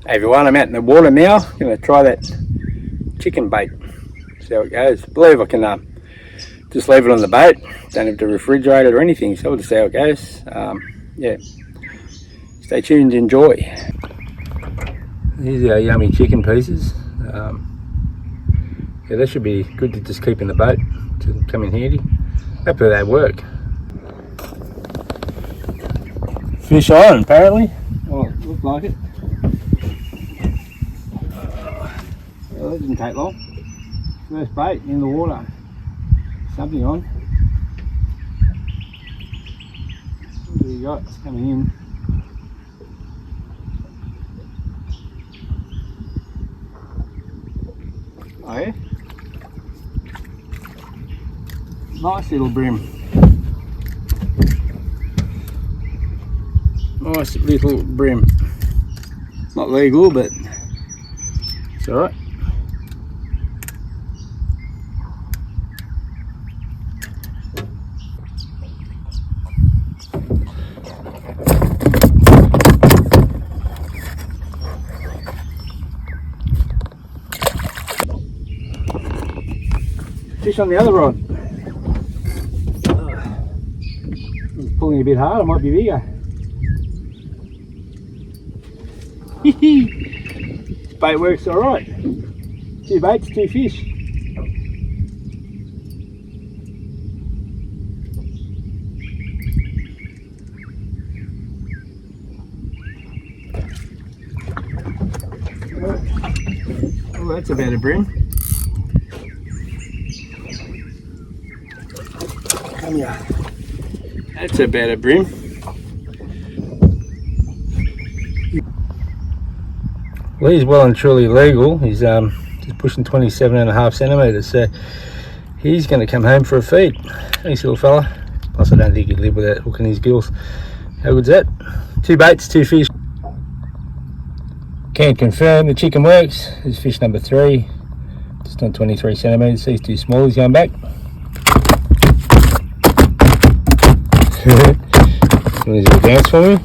Hey everyone, I'm out in the water now. I'm going to try that chicken bait, see how it goes. I believe I can just leave it on the boat, don't have to refrigerate it or anything, so we'll just see how it goes. Yeah, stay tuned, enjoy. Here's our yummy chicken pieces. Yeah, that should be good to just keep in the boat to come in handy. Hopefully they work. Fish on apparently. Oh, it looks like it. Well, that didn't take long. First bait in the water. Something on. What do you got? It's coming in. Oh yeah? Nice little brim. Nice little brim. Not legal, but it's alright. Fish on the other rod. It's pulling a bit hard, it might be bigger. This bait works alright. 2 baits, 2 fish. Oh, that's about a brim. Come here. That's about a brim. Well, he's well and truly legal. He's just pushing 27.5 centimetres, so he's going to come home for a feed. Nice little fella. Plus, I don't think he'd live without hooking his gills. How good's that? 2 baits, 2 fish. Can confirm the chicken works. This is fish number 3, just on 23 centimetres. He's too small. He's going back. Want to do a dance for me?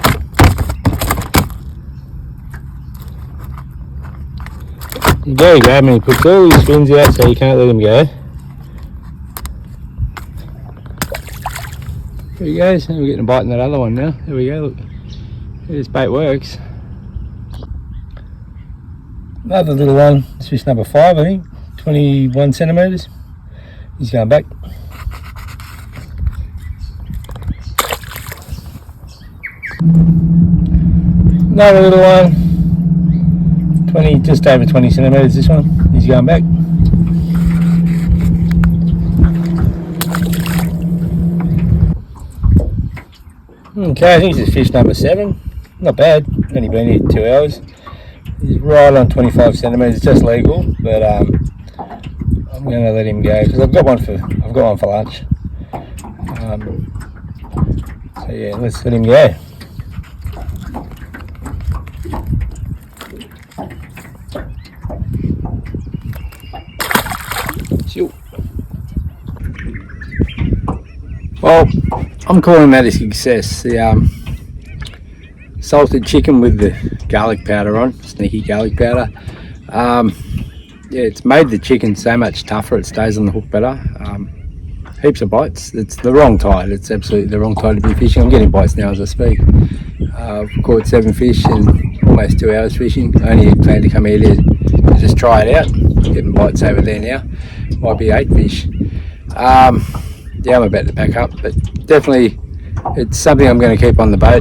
You go, grab me, he puts all his fins out so you can't let him go. There he goes, and we're getting a bite in that other one now. There we go, look. This bait works. Another little one, this fish number 5 I think, 21 centimetres. He's going back. Another little one, 20, just over 20 centimetres this one, he's going back. Okay, I think this is fish number 7, not bad, only been here 2 hours. He's right on 25 centimetres, just legal, but I'm going to let him go because I've got one for lunch. So yeah, let's let him go. Well, I'm calling that a success. The salted chicken with the garlic powder on, sneaky garlic powder. yeah, it's made the chicken so much tougher. It stays on the hook better. Heaps of bites. It's the wrong tide. It's absolutely the wrong tide to be fishing. I'm getting bites now as I speak. I've caught 7 fish in almost 2 hours fishing. I only plan to come here to just try it out. Getting bites over there now. Might be 8 fish. Yeah, I'm about to pack up, but definitely it's something I'm going to keep on the boat.